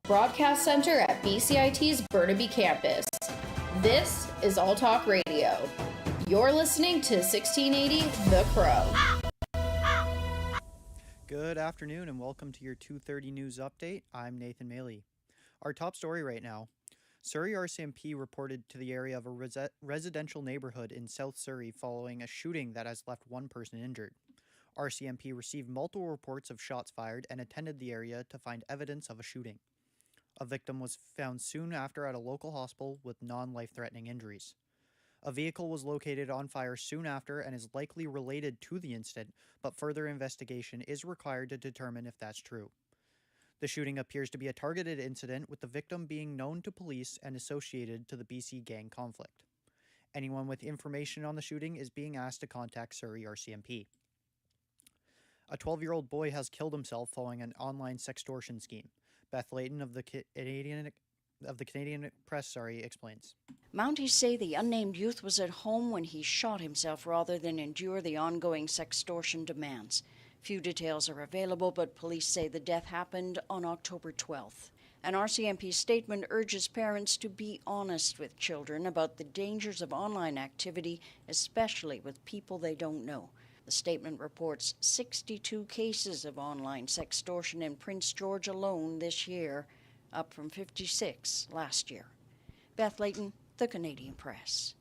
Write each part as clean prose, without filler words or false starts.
Broadcast Center at BCIT's Burnaby Campus. This is All Talk Radio. You're listening to 1680 The Crow. Good afternoon and welcome to your 2:30 news update. I'm Nathan Maley. Our top story right now. Surrey RCMP reported to the area of a residential neighborhood in South Surrey following a shooting that has left one person injured. RCMP received multiple reports of shots fired and attended the area to find evidence of a shooting. A victim was found soon after at a local hospital with non-life-threatening injuries. A vehicle was located on fire soon after and is likely related to the incident, but further investigation is required to determine if that's true. The shooting appears to be a targeted incident, with the victim being known to police and associated to the BC gang conflict. Anyone with information on the shooting is being asked to contact Surrey RCMP. A 12-year-old boy has killed himself following an online sextortion scheme. Beth Layton of the Canadian Press explains. Mounties say the unnamed youth was at home when he shot himself rather than endure the ongoing sextortion demands. Few details are available, but police say the death happened on October 12th. An RCMP statement urges parents to be honest with children about the dangers of online activity, especially with people they don't know. The statement reports 62 cases of online sextortion in Prince George alone this year, up from 56 last year. Beth Layton, The Canadian Press.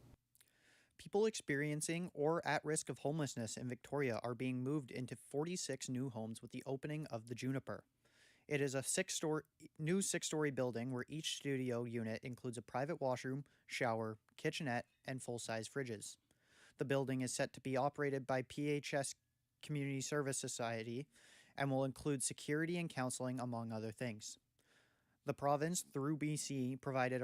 People experiencing or at risk of homelessness in Victoria are being moved into 46 new homes with the opening of the Juniper. It is a new six-story building where each studio unit includes a private washroom, shower, kitchenette, and full-size fridges. The building is set to be operated by PHS Community Service Society and will include security and counseling, among other things. The province, through BC, provided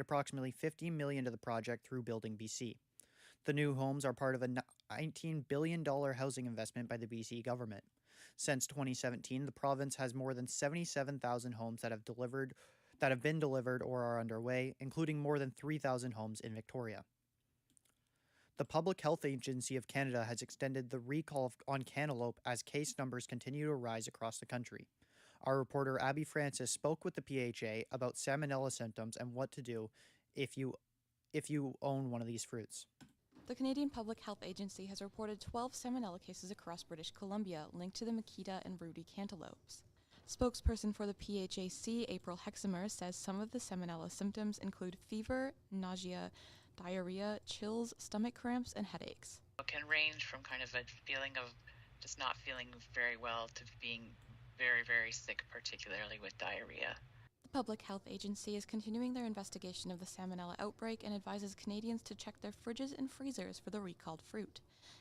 approximately $50 million to the project through Building BC. The new homes are part of a $19 billion housing investment by the BC government. Since 2017, the province has more than 77,000 homes that have been delivered or are underway, including more than 3,000 homes in Victoria. The Public Health Agency of Canada has extended the recall on cantaloupe as case numbers continue to rise across the country. Our reporter Abby Francis spoke with the PHA about salmonella symptoms and what to do if you own one of these fruits. The Canadian Public Health Agency has reported 12 salmonella cases across British Columbia linked to the Makita and Rudy cantaloupes. Spokesperson for the PHAC, April Hexamer, says some of the salmonella symptoms include fever, nausea, diarrhea, chills, stomach cramps, and headaches. It can range from kind of a feeling of just not feeling very well to being very, very sick, particularly with diarrhea. The Public Health Agency is continuing their investigation of the salmonella outbreak and advises Canadians to check their fridges and freezers for the recalled fruit.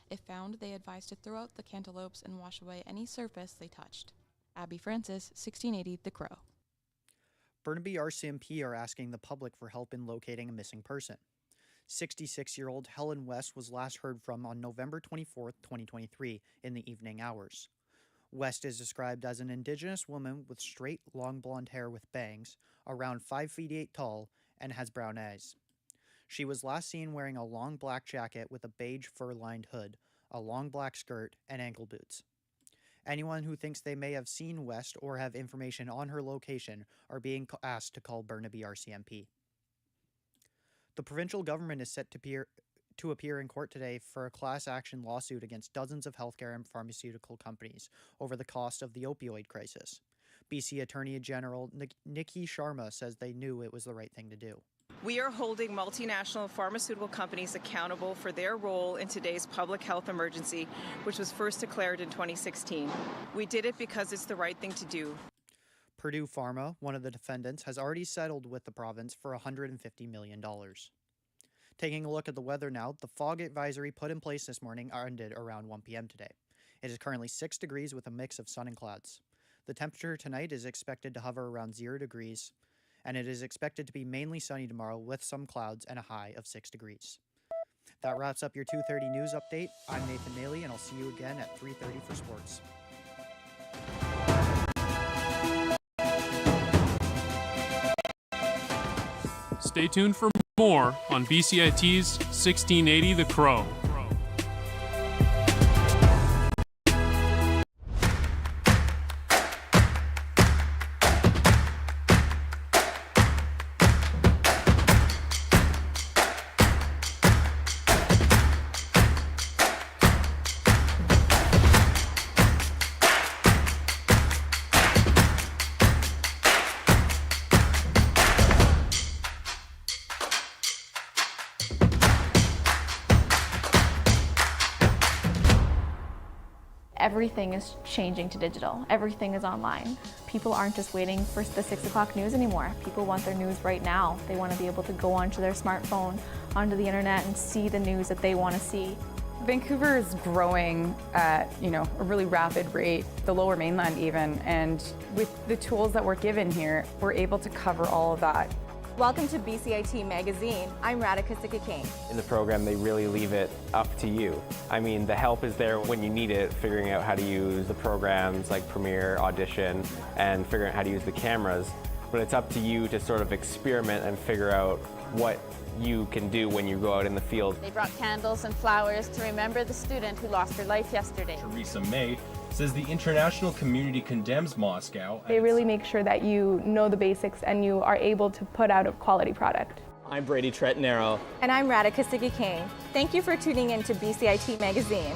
If found, they advise to throw out the cantaloupes and wash away any surface they touched. Abby Francis, 1680 The Crow. Burnaby RCMP are asking the public for help in locating a missing person. 66-year-old Helen West was last heard from on November 24, 2023, in the evening hours. West is described as an Indigenous woman with straight, long blonde hair with bangs, around 5 feet 8 tall, and has brown eyes. She was last seen wearing a long black jacket with a beige fur-lined hood, a long black skirt, and ankle boots. Anyone who thinks they may have seen West or have information on her location are being asked to call Burnaby RCMP. The provincial government is set to appear in court today for a class action lawsuit against dozens of healthcare and pharmaceutical companies over the cost of the opioid crisis. BC Attorney General Nikki Sharma says they knew it was the right thing to do. We are holding multinational pharmaceutical companies accountable for their role in today's public health emergency, which was first declared in 2016. We did it because it's the right thing to do. Purdue Pharma, one of the defendants, has already settled with the province for $150 million. Taking a look at the weather now, the fog advisory put in place this morning ended around 1 p.m. today. It is currently 6 degrees with a mix of sun and clouds. The temperature tonight is expected to hover around 0 degrees, and it is expected to be mainly sunny tomorrow with some clouds and a high of 6 degrees. That wraps up your 2:30 news update. I'm Nathan Maley, and I'll see you again at 3:30 for sports. Stay tuned for more on BCIT's 1680 The Crow. everything is changing to digital. Everything is online. People aren't just waiting for the 6 o'clock news anymore. People want their news right now. They want to be able to go onto their smartphone, onto the internet, and see the news that they want to see. Vancouver is growing at, a really rapid rate, the Lower Mainland even, and with the tools that we're given here, we're able to cover all of that. Welcome to BCIT Magazine. I'm Radhika Sikka-King. In the program, they really leave it up to you. I mean, the help is there when you need it, figuring out how to use the programs like Premiere, Audition, and figuring out how to use the cameras. But it's up to you to sort of experiment and figure out what you can do when you go out in the field. They brought candles and flowers to remember the student who lost her life yesterday. Theresa May says the international community condemns Moscow. They really make sure that you know the basics and you are able to put out a quality product. I'm Brady Tretanero. And I'm Radhika Sikka-King. Thank you for tuning in to BCIT Magazine.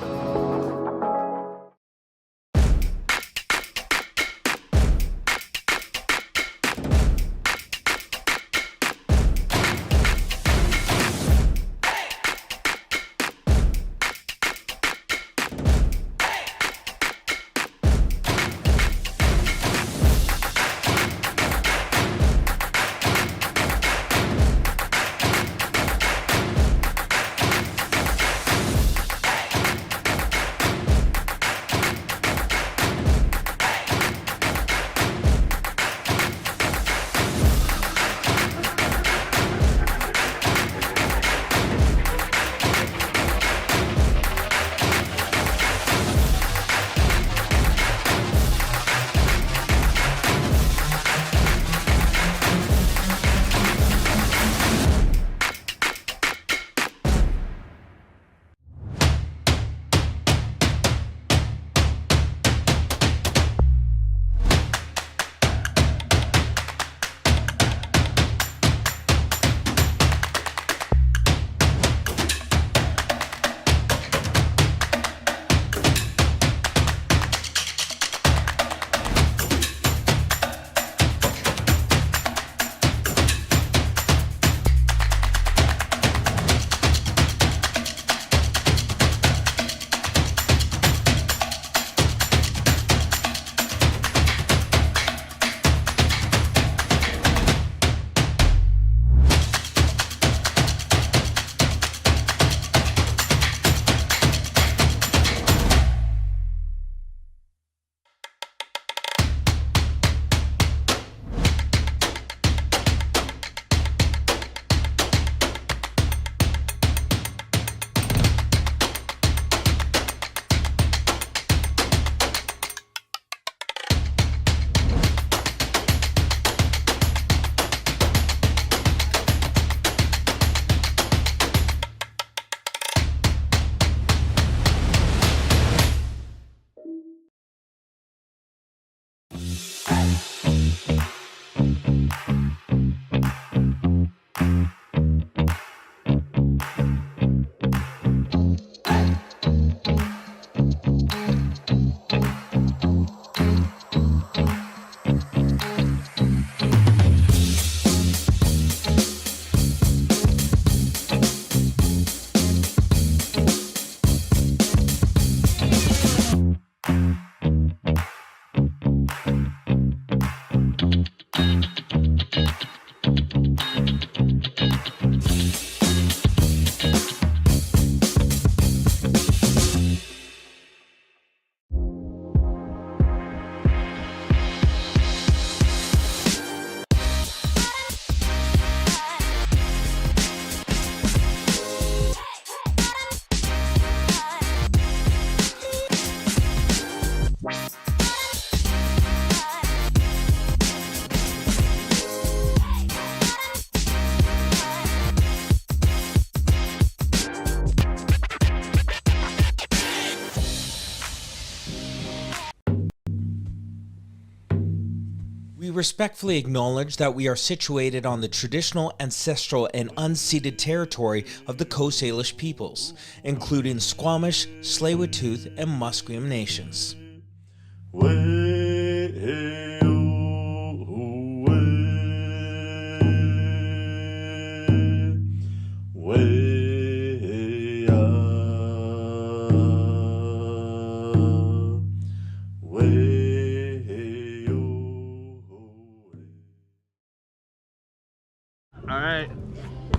We respectfully acknowledge that we are situated on the traditional, ancestral, and unceded territory of the Coast Salish peoples, including Squamish, Tsleil-Waututh, and Musqueam nations.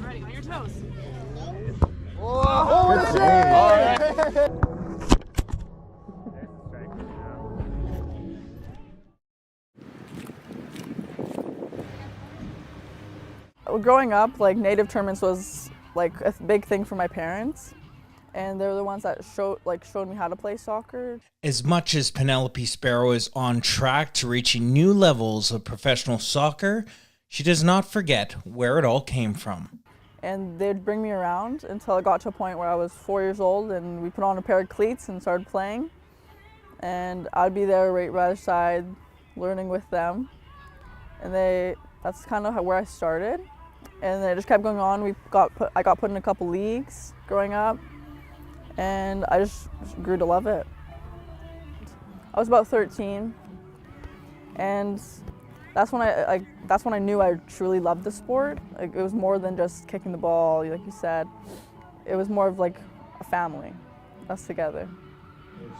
ready, on your toes. Growing up, like native tournaments was like a big thing for my parents, and they're the ones that showed me how to play soccer. As much as Penelope Sparrow is on track to reaching new levels of professional soccer, she does not forget where it all came from. And they'd bring me around until I got to a point where I was 4 years old, and we put on a pair of cleats and started playing. And I'd be there right by their side, learning with them. And that's kind of where I started. And then it just kept going on. I got put in a couple leagues growing up, and I just grew to love it. I was about 13, and that's when I knew I truly loved the sport. Like, it was more than just kicking the ball, like you said. It was more of like a family, us together.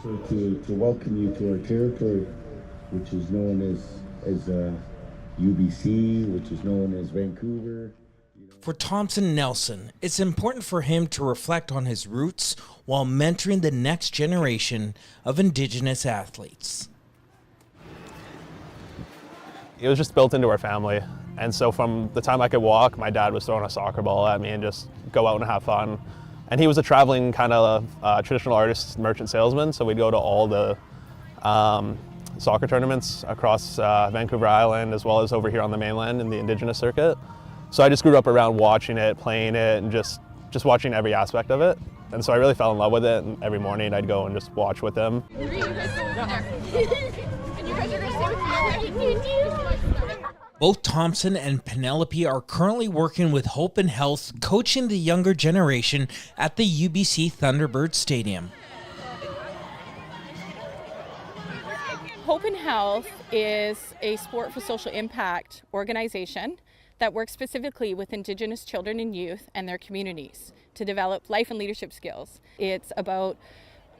So to welcome you to our territory, which is known as UBC, which is known as Vancouver. For Thompson Nelson, it's important for him to reflect on his roots while mentoring the next generation of Indigenous athletes. It was just built into our family. And so from the time I could walk, my dad was throwing a soccer ball at me and just go out and have fun. And he was a traveling kind of traditional artist, merchant salesman, so we'd go to all the soccer tournaments across Vancouver Island, as well as over here on the mainland in the Indigenous circuit. So I just grew up around watching it, playing it, and just watching every aspect of it. And so I really fell in love with it, and every morning I'd go and just watch with him. Both Thompson and Penelope are currently working with Hope and Health, coaching the younger generation at the UBC Thunderbird Stadium. Hope and Health is a sport for social impact organization that works specifically with Indigenous children and youth and their communities to develop life and leadership skills. It's about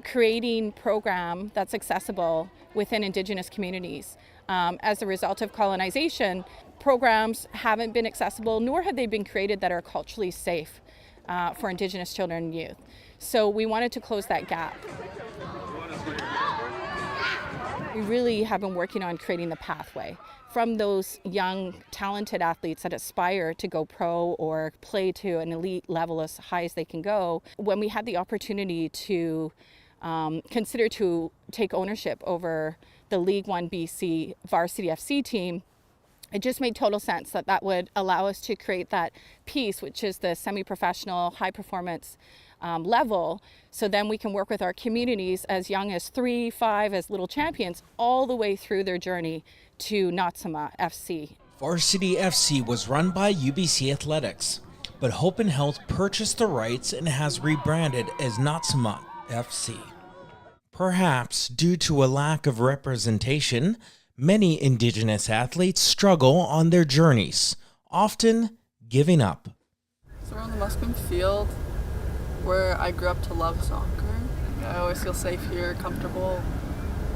creating a program that's accessible within Indigenous communities. As a result of colonization, programs haven't been accessible, nor have they been created that are culturally safe for Indigenous children and youth. So we wanted to close that gap. We really have been working on creating the pathway from those young, talented athletes that aspire to go pro or play to an elite level as high as they can go. When we had the opportunity to consider to take ownership over the League One BC Varsity FC team, it just made total sense that that would allow us to create that piece, which is the semi-professional, high-performance level, so then we can work with our communities as young as 3, 5 as little champions, all the way through their journey to Natsama FC. Varsity FC was run by UBC Athletics, but Hope and Health purchased the rights and has rebranded as Natsama FC. Perhaps due to a lack of representation, many Indigenous athletes struggle on their journeys, often giving up. So we're on the Musqueam field, where I grew up to love soccer. I always feel safe here, comfortable.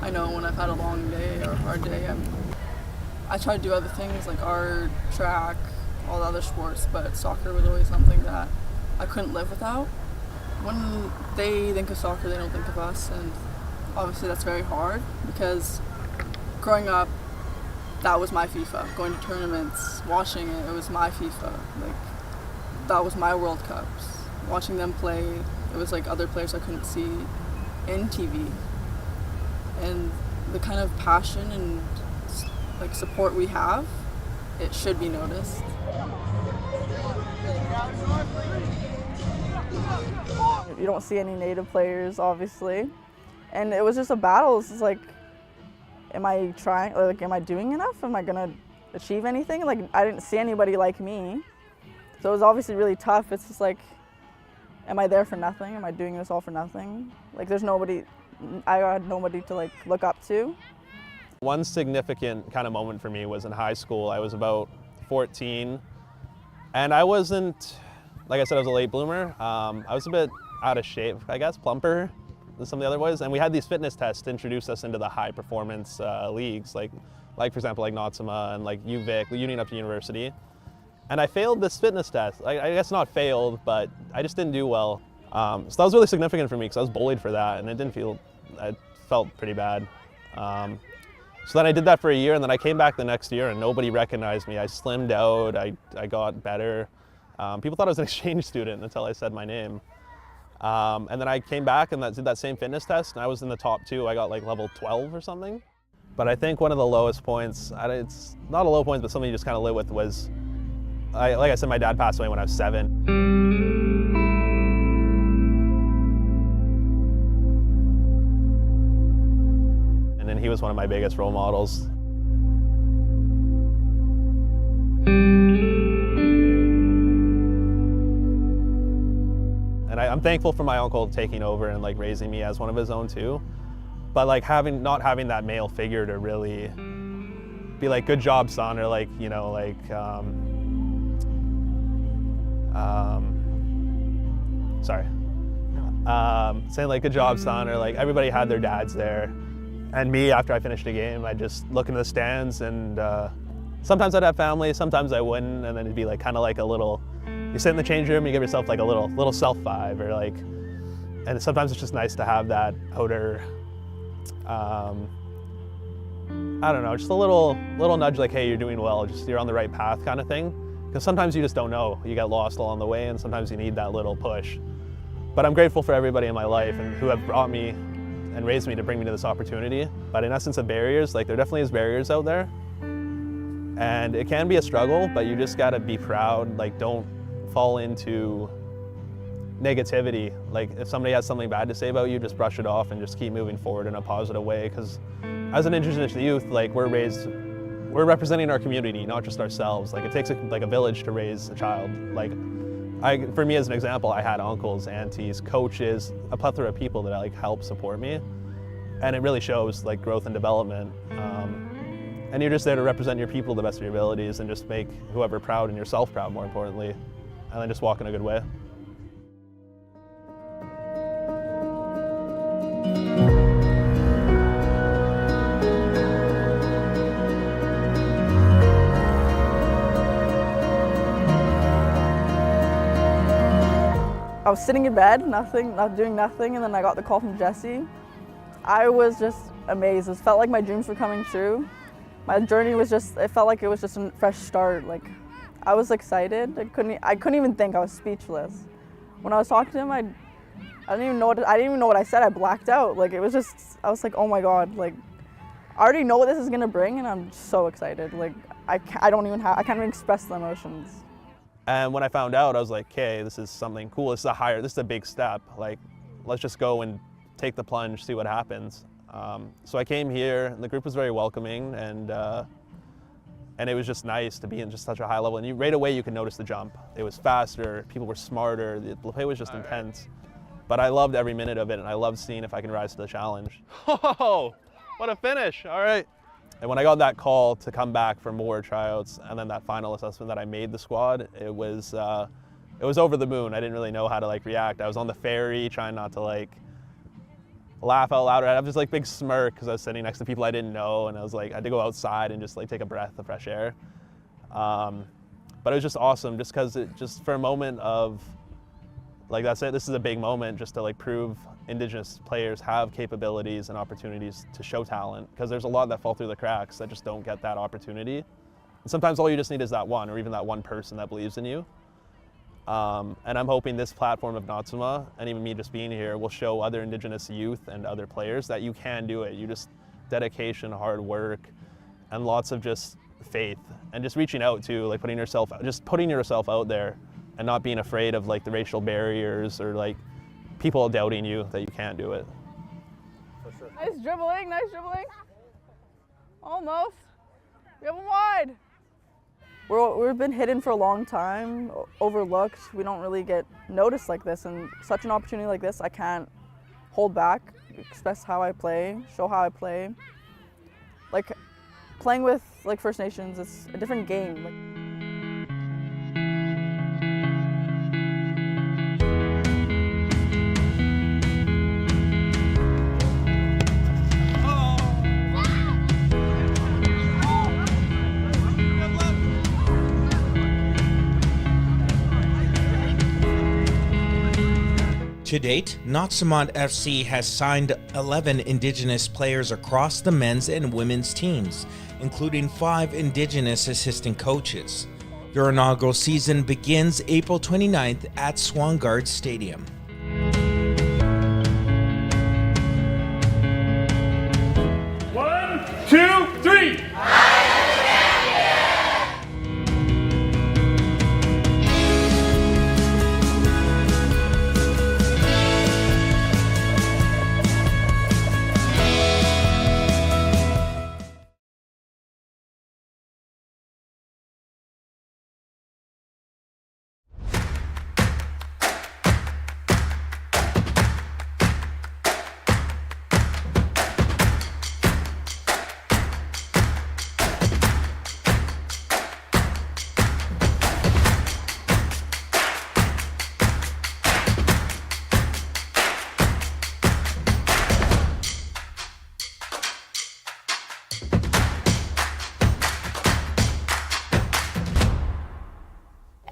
I know when I've had a long day or a hard day, I try to do other things like art, track, all the other sports, but soccer was always something that I couldn't live without. When they think of soccer, they don't think of us, and obviously that's very hard because growing up, that was my FIFA. Going to tournaments, watching it, it was my FIFA. Like, that was my World Cups. Watching them play, it was like other players I couldn't see in TV. And the kind of passion and like support we have, it should be noticed. You don't see any native players, obviously. And it was just a battle. It's just like, am I trying, like, am I doing enough? Am I gonna achieve anything? Like, I didn't see anybody like me. So it was obviously really tough. It's just like, am I there for nothing? Am I doing this all for nothing? Like, there's nobody, I had nobody to like look up to. One significant kind of moment for me was in high school. I was about 14, and I wasn't, like I said, I was a late bloomer. I was a bit out of shape, I guess, plumper than some of the other boys, and we had these fitness tests to introduce us into the high performance leagues, like for example, like Natsama and like UVic, Union Up to University. And I failed this fitness test. I guess not failed, but I just didn't do well. So that was really significant for me because I was bullied for that, and it felt pretty bad. So then I did that for a year, and then I came back the next year and nobody recognized me. I slimmed out, I got better. People thought I was an exchange student until I said my name. And then I came back and did that same fitness test, and I was in the top 2. I got like level 12 or something. But I think one of the lowest points, it's not a low point, but something you just kind of live with was, like I said, my dad passed away when I was 7. And then he was one of my biggest role models. And I'm thankful for my uncle taking over and like raising me as one of his own too. But like not having that male figure to really be like, good job, son, or like, you know, like, saying like, good job, son, or like everybody had their dads there. And me, after I finished a game, I'd just look in the stands and sometimes I'd have family, sometimes I wouldn't, and then it'd be like kind of like a little, you sit in the change room, you give yourself like a little self vibe, or like, and sometimes it's just nice to have that outer, I don't know, just a little nudge like, hey, you're doing well, just you're on the right path kind of thing. Because sometimes you just don't know, you get lost along the way, and sometimes you need that little push. But I'm grateful for everybody in my life and who have brought me and raised me to bring me to this opportunity. But in essence of barriers, like there definitely is barriers out there. And it can be a struggle, but you just gotta be proud, like don't fall into negativity. Like if somebody has something bad to say about you, just brush it off and just keep moving forward in a positive way. Because as an Indigenous youth, like we're representing our community, not just ourselves. Like it takes a village to raise a child. Like for me as an example, I had uncles, aunties, coaches, a plethora of people that like help support me. And it really shows like growth and development. And you're just there to represent your people to the best of your abilities and just make whoever proud and yourself proud, more importantly, and then just walk in a good way. I was sitting in bed, not doing nothing, and then I got the call from Jesse. I was just amazed. It felt like my dreams were coming true. My journey was it felt like it was just a fresh start. Like, I was excited. I couldn't even think. I was speechless. When I was talking to him, I didn't even know what I said. I blacked out. Like, it was just, I was like, oh my God. Like, I already know what this is gonna bring, and I'm so excited. Like, I can't even express the emotions. And when I found out, I was like, okay, this is something cool. This is a big step. Like, let's just go and take the plunge, see what happens. So I came here, and the group was very welcoming, and it was just nice to be in just such a high level. And right away, you could notice the jump. It was faster, people were smarter, the play was just intense. But I loved every minute of it, and I loved seeing if I can rise to the challenge. Oh, what a finish, all right. And when I got that call to come back for more tryouts and then that final assessment that I made the squad, it was over the moon. I didn't really know how to like react. I was on the ferry trying not to like laugh out loud. I had this like big smirk because I was sitting next to people I didn't know, and I was like, I had to go outside and just like take a breath of fresh air. But it was just awesome just because for a moment of like, that's it, this is a big moment just to like prove Indigenous players have capabilities and opportunities to show talent, because there's a lot that fall through the cracks that just don't get that opportunity. And sometimes all you just need is that one, or even that one person that believes in you. And I'm hoping this platform of Natsuma, and even me just being here, will show other Indigenous youth and other players that you can do it. You just dedication, hard work, and lots of just faith, and just reaching out to, like putting yourself out there, and not being afraid of like the racial barriers or like people doubting you that you can't do it. For sure. Nice dribbling. Almost. We have them wide. We've been hidden for a long time, overlooked. We don't really get noticed like this, and such an opportunity like this, I can't hold back, express how I play, show how I play. Like, playing with like First Nations, it's a different game. Like, To date, Notsamont FC has signed 11 Indigenous players across the men's and women's teams, including 5 Indigenous assistant coaches. Their inaugural season begins April 29th at Swangard Stadium. One, two, three.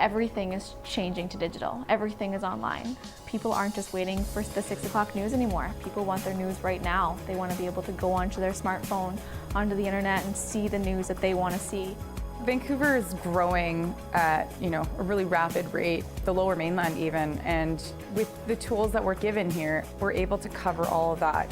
Everything is changing to digital. Everything is online. People aren't just waiting for the 6 o'clock news anymore. People want their news right now. They want to be able to go onto their smartphone, onto the internet, and see the news that they want to see. Vancouver is growing at a really rapid rate, the Lower Mainland even, and with the tools that we're given here, we're able to cover all of that.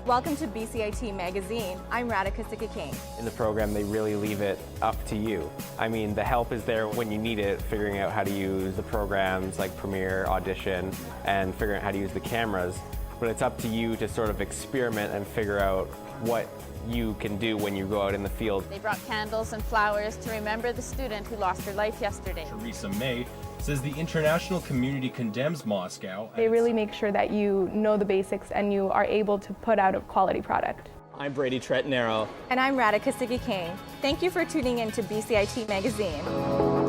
Welcome to BCIT Magazine. I'm Radhika King. In the program, they really leave it up to you. I mean, the help is there when you need it, figuring out how to use the programs like Premiere, Audition, and figuring out how to use the cameras. But it's up to you to sort of experiment and figure out what you can do when you go out in the field. They brought candles and flowers to remember the student who lost her life yesterday. Theresa May says the international community condemns Moscow. They really make sure that you know the basics and you are able to put out a quality product. I'm Brady Tretnero. And I'm Radhika King. Thank you for tuning in to BCIT Magazine.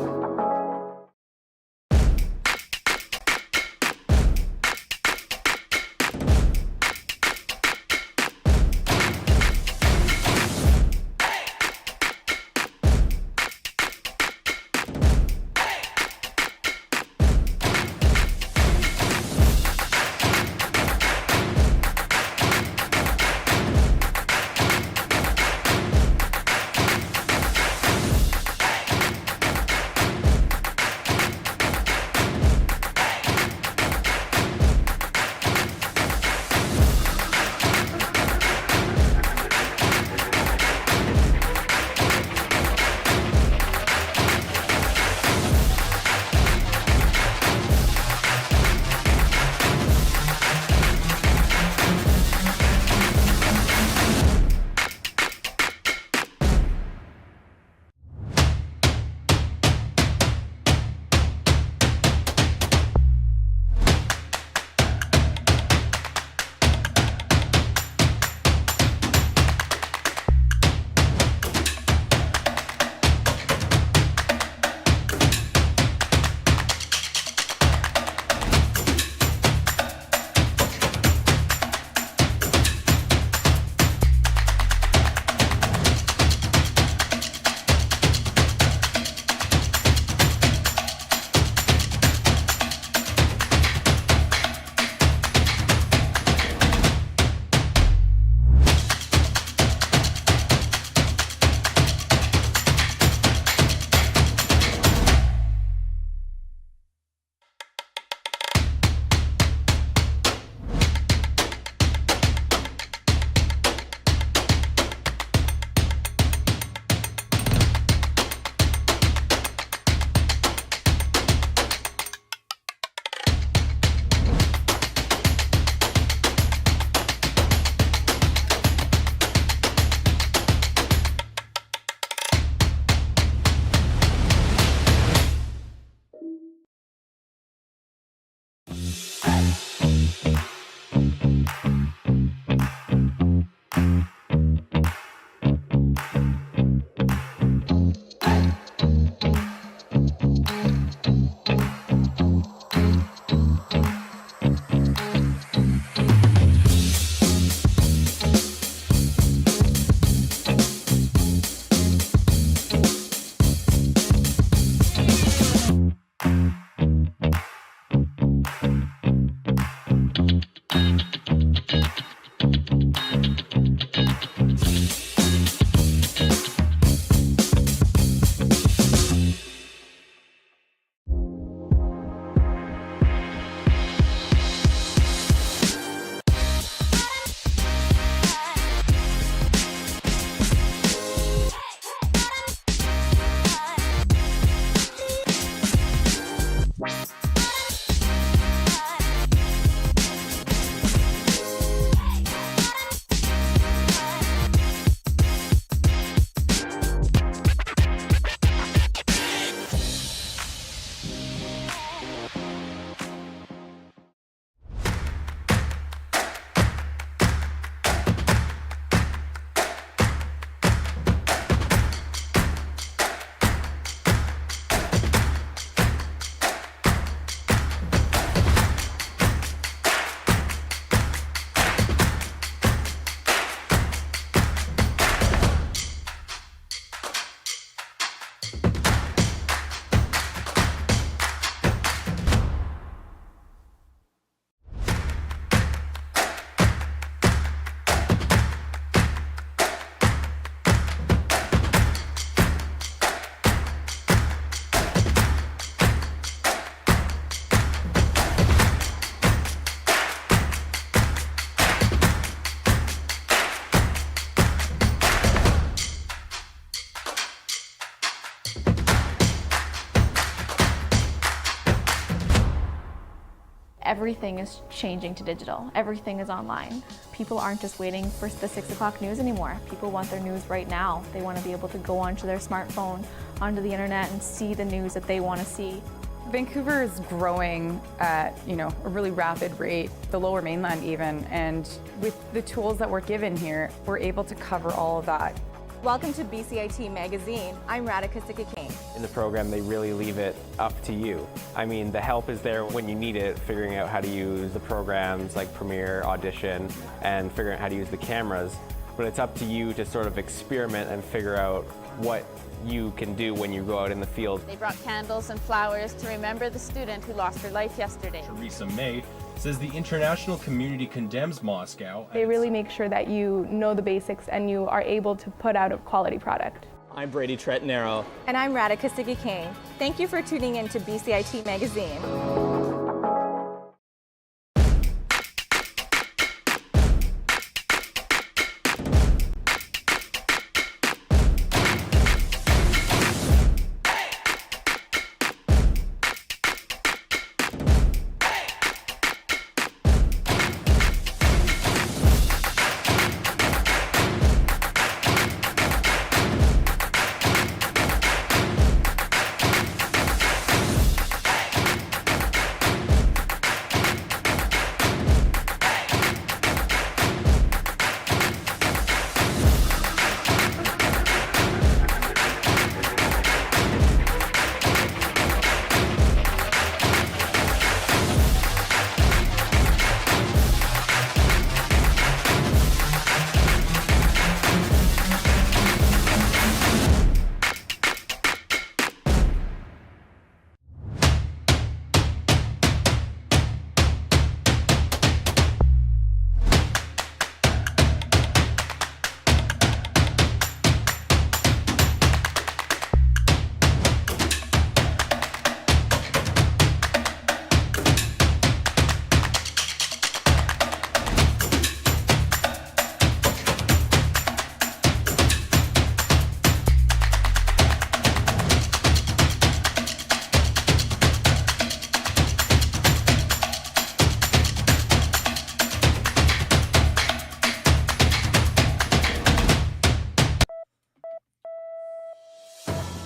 Everything is changing to digital. Everything is online. People aren't just waiting for the 6 o'clock news anymore. People want their news right now. They want to be able to go onto their smartphone, onto the internet, and see the news that they want to see. Vancouver is growing at, a really rapid rate, the Lower Mainland even, and with the tools that we're given here, we're able to cover all of that. Welcome to BCIT Magazine. I'm Radhika Sikki-King. In the program, they really leave it up to you. I mean, the help is there when you need it, figuring out how to use the programs like Premiere, Audition, and figuring out how to use the cameras. But it's up to you to sort of experiment and figure out what you can do when you go out in the field. They brought candles and flowers to remember the student who lost her life yesterday. Theresa May says the international community condemns Moscow. They really make sure that you know the basics and you are able to put out a quality product. I'm Brady Tretnero. And I'm Radhika Sikki-King. Thank you for tuning in to BCIT Magazine.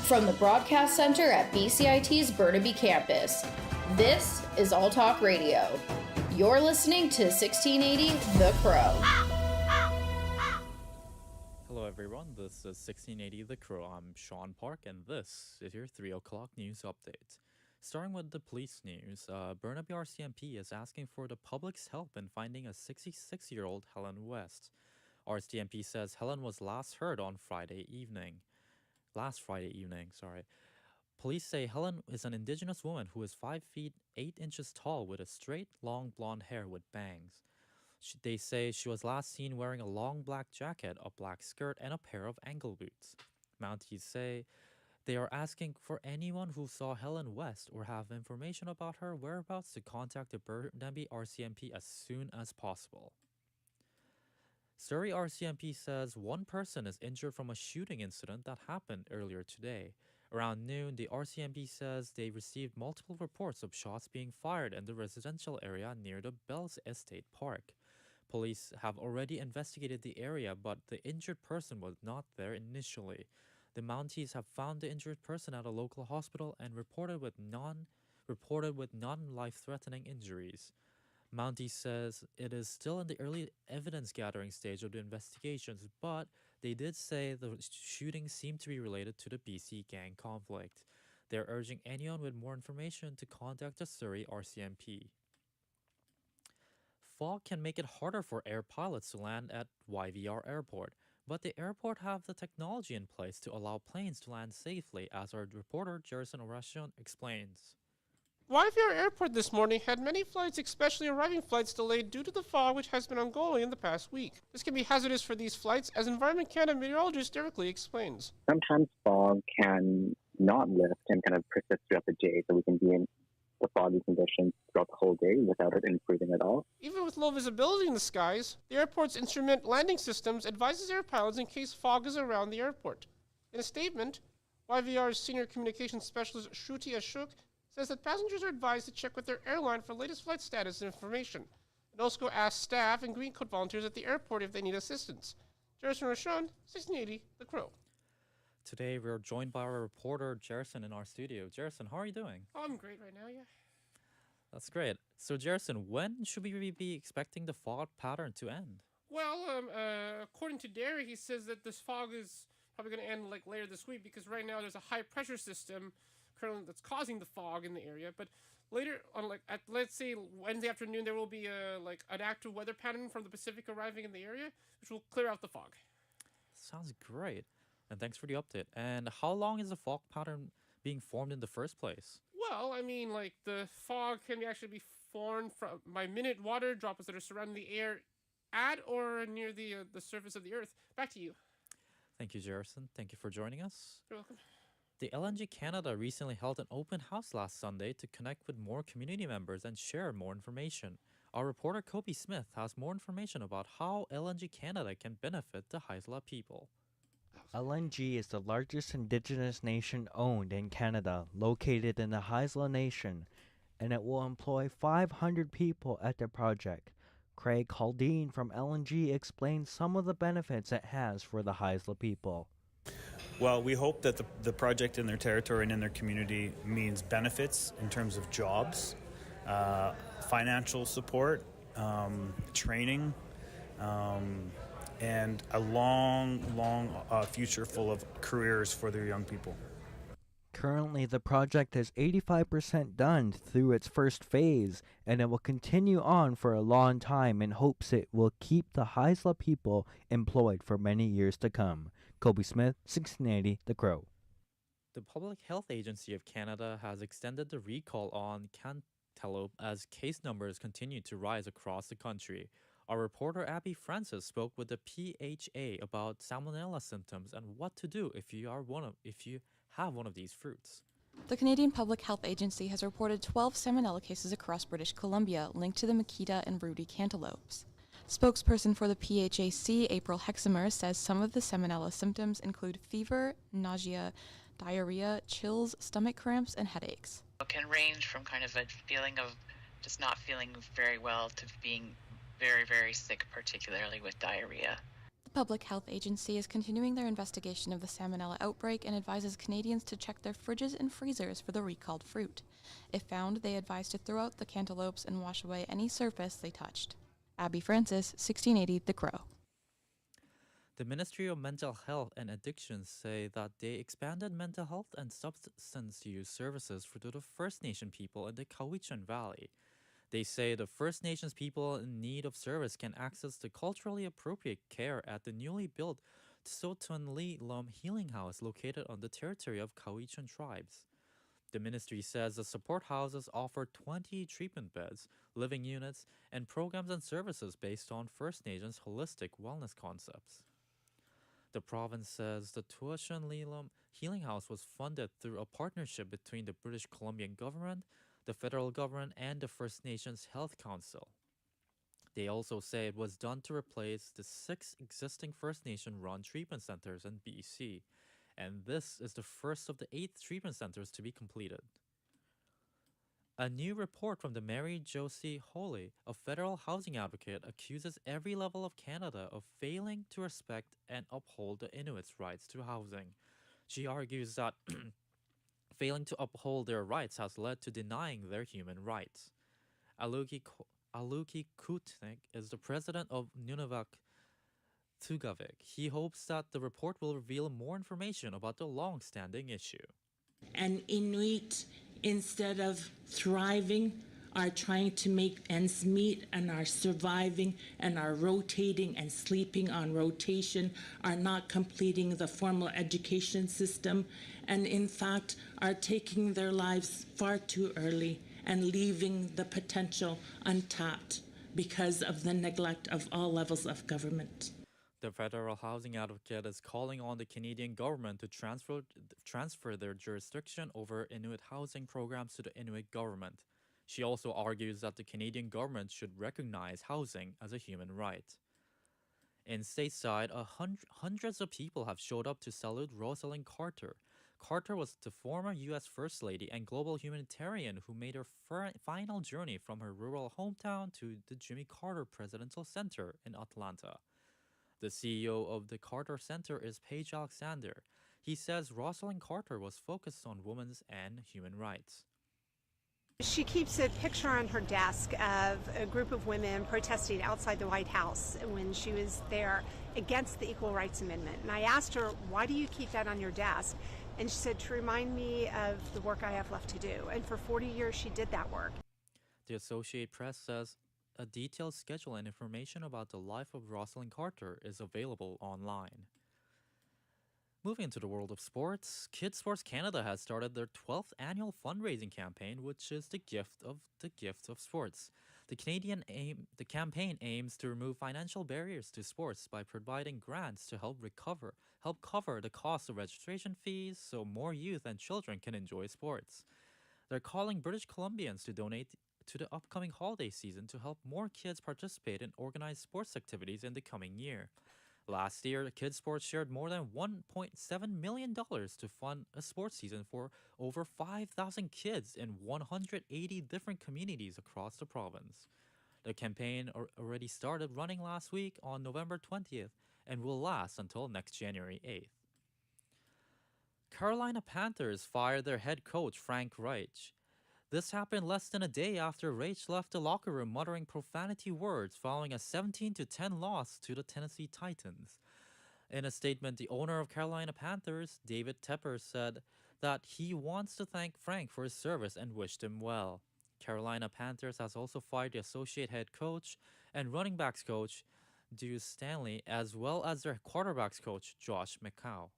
From the Broadcast Center at BCIT's Burnaby Campus, this is All Talk Radio. You're listening to 1680 The Crow. Hello everyone, this is 1680 The Crow. I'm Sean Park and this is your 3 o'clock news update. Starting with the police news, Burnaby RCMP is asking for the public's help in finding a 66-year-old Helen West. RCMP says Helen was last heard on last Friday evening. Police say Helen is an Indigenous woman who is 5 feet 8 inches tall with a straight, long blonde hair with bangs. They say she was last seen wearing a long black jacket, a black skirt, and a pair of ankle boots. Mounties say they are asking for anyone who saw Helen West or have information about her whereabouts to contact the Burnaby RCMP as soon as possible. Surrey RCMP says one person is injured from a shooting incident that happened earlier today. Around noon, the RCMP says they received multiple reports of shots being fired in the residential area near the Bells Estate Park. Police have already investigated the area, but the injured person was not there initially. The Mounties have found the injured person at a local hospital and reported with non-life-threatening injuries. Mountie says it is still in the early evidence-gathering stage of the investigations, but they did say the shooting seemed to be related to the BC gang conflict. They're urging anyone with more information to contact the Surrey RCMP. Fog can make it harder for air pilots to land at YVR Airport, but the airport have the technology in place to allow planes to land safely, as our reporter Jerson Oresian explains. YVR Airport this morning had many flights, especially arriving flights, delayed due to the fog which has been ongoing in the past week. This can be hazardous for these flights, as Environment Canada meteorologist Derek Lee explains. Sometimes fog can not lift and kind of persist throughout the day, so we can be in the foggy conditions throughout the whole day without it improving at all. Even with low visibility in the skies, the airport's instrument landing systems advises air pilots in case fog is around the airport. In a statement, YVR's senior communications specialist Shruti Ashok says that passengers are advised to check with their airline for latest flight status and information. It also asks staff and Green Coat volunteers at the airport if they need assistance. Jerison Rashawn, 1680, The Crow. Today we're joined by our reporter Jerison in our studio. Jerison, how are you doing? Oh, I'm great right now, yeah. That's great. So Jerison, when should we be expecting the fog pattern to end? Well, according to Derry, he says that this fog is probably going to end like later this week because right now there's a high pressure system currently that's causing the fog in the area. But later on, like at let's say Wednesday afternoon, there will be an active weather pattern from the Pacific arriving in the area, which will clear out the fog. Sounds great. And thanks for the update. And how long is the fog pattern being formed in the first place? Well, I mean, like the fog can actually be formed by minute water droplets that are surrounding the air at or near the surface of the Earth. Back to you. Thank you, Jerison. Thank you for joining us. You're welcome. The LNG Canada recently held an open house last Sunday to connect with more community members and share more information. Our reporter Kobe Smith has more information about how LNG Canada can benefit the Haisla people. LNG is the largest Indigenous nation owned in Canada, located in the Haisla Nation, and it will employ 500 people at the project. Craig Haldane from LNG explains some of the benefits it has for the Haisla people. Well, we hope that the project in their territory and in their community means benefits in terms of jobs, financial support, training, and a long future full of careers for their young people. Currently, the project is 85% done through its first phase, and it will continue on for a long time in hopes it will keep the Haisla people employed for many years to come. Kobe Smith, 1680, The Crow. The Public Health Agency of Canada has extended the recall on cantaloupe as case numbers continue to rise across the country. Our reporter Abby Francis spoke with the PHA about salmonella symptoms and what to do if you have one of these fruits. The Canadian Public Health Agency has reported 12 salmonella cases across British Columbia linked to the Makita and Rudy cantaloupes. Spokesperson for the PHAC, April Hexamer, says some of the salmonella symptoms include fever, nausea, diarrhea, chills, stomach cramps, and headaches. It can range from kind of a feeling of just not feeling very well to being very, very sick, particularly with diarrhea. The Public Health Agency is continuing their investigation of the salmonella outbreak and advises Canadians to check their fridges and freezers for the recalled fruit. If found, they advise to throw out the cantaloupes and wash away any surface they touched. Abby Francis, 1680, The Crow. The Ministry of Mental Health and Addictions say that they expanded mental health and substance use services for the First Nation people in the Cowichan Valley. They say the First Nations people in need of service can access the culturally appropriate care at the newly built Tsotunli Lum Healing House located on the territory of Cowichan tribes. The ministry says the support houses offer 20 treatment beds, living units, and programs and services based on First Nations holistic wellness concepts. The province says the Tuashan Lilum Healing House was funded through a partnership between the British Columbian government, the federal government, and the First Nations Health Council. They also say it was done to replace the 6 existing First Nation-run treatment centers in BC, and this is the first of the 8 treatment centers to be completed. A new report from the Mary Josie Holley, a federal housing advocate, accuses every level of Canada of failing to respect and uphold the Inuits' rights to housing. She argues that failing to uphold their rights has led to denying their human rights. Aluki Kutnik is the president of Nunavut Tugavik. He hopes that the report will reveal more information about the long-standing issue. And Inuit, instead of thriving, are trying to make ends meet and are surviving and are rotating and sleeping on rotation, are not completing the formal education system, and in fact are taking their lives far too early and leaving the potential untapped because of the neglect of all levels of government. The federal housing advocate is calling on the Canadian government to transfer their jurisdiction over Inuit housing programs to the Inuit government. She also argues that the Canadian government should recognize housing as a human right. In stateside, hundreds of people have showed up to salute Rosalind Carter, Carter was the former U.S. First Lady and global humanitarian who made her final journey from her rural hometown to the Jimmy Carter Presidential Center in Atlanta. The CEO of the Carter Center is Paige Alexander. He says Rosalind Carter was focused on women's and human rights. She keeps a picture on her desk of a group of women protesting outside the White House when she was there against the Equal Rights Amendment. And I asked her, why do you keep that on your desk? And she said, to remind me of the work I have left to do. And for 40 years, she did that work. The Associated Press says a detailed schedule and information about the life of Rosalind Carter is available online. Moving into the world of sports, Kids Sports Canada has started their 12th annual fundraising campaign, which is the gift of sports. The campaign aims to remove financial barriers to sports by providing grants to help cover the cost of registration fees so more youth and children can enjoy sports. They're calling British Columbians to donate to the upcoming holiday season to help more kids participate in organized sports activities in the coming year. Last year, Kids Sports shared more than $1.7 million to fund a sports season for over 5,000 kids in 180 different communities across the province. The campaign already started running last week on November 20th and will last until next January 8th. Carolina Panthers fired their head coach Frank Reich. This happened less than a day after Reich left the locker room muttering profanity words following a 17-10 loss to the Tennessee Titans. In a statement, the owner of Carolina Panthers, David Tepper, said that he wants to thank Frank for his service and wished him well. Carolina Panthers has also fired the associate head coach and running backs coach, Deuce Stanley, as well as their quarterbacks coach, Josh McCow.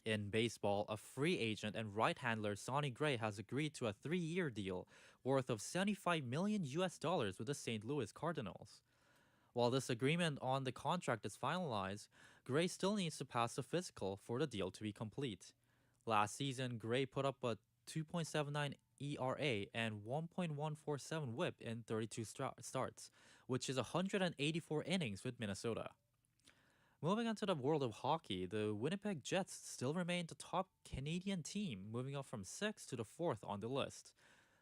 In baseball, a free agent and right handler Sonny Gray has agreed to a 3-year deal worth of $75 million with the St. Louis Cardinals. While this agreement on the contract is finalized, Gray still needs to pass the physical for the deal to be complete. Last season, Gray put up a 2.79 ERA and 1.147 WHIP in 32 starts, which is 184 innings with Minnesota. Moving on to the world of hockey, the Winnipeg Jets still remain the top Canadian team, moving up from 6th to the 4th on the list.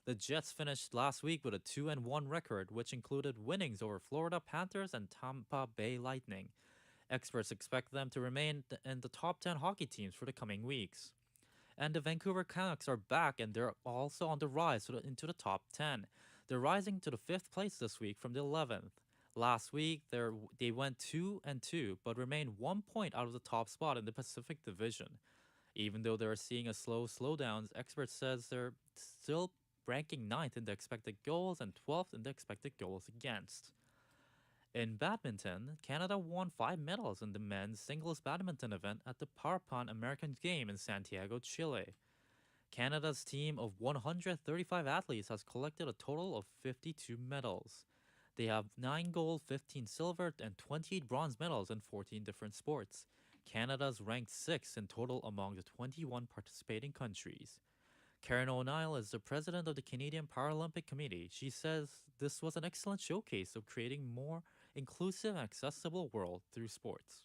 The Jets finished last week with a 2-1 record, which included winnings over Florida Panthers and Tampa Bay Lightning. Experts expect them to remain in the top 10 hockey teams for the coming weeks. And the Vancouver Canucks are back, and they're also on the rise into the top 10. They're rising to the 5th place this week from the 11th. Last week, they went 2-2, but remained 1 point out of the top spot in the Pacific Division. Even though they're seeing a slowdowns, experts says they're still ranking 9th in the expected goals and 12th in the expected goals against. In badminton, Canada won 5 medals in the men's singles badminton event at the Parapan American Game in Santiago, Chile. Canada's team of 135 athletes has collected a total of 52 medals. They have 9 gold, 15 silver, and 28 bronze medals in 14 different sports. Canada's ranked 6th in total among the 21 participating countries. Karen O'Neill is the president of the Canadian Paralympic Committee. She says this was an excellent showcase of creating more inclusive and accessible world through sports.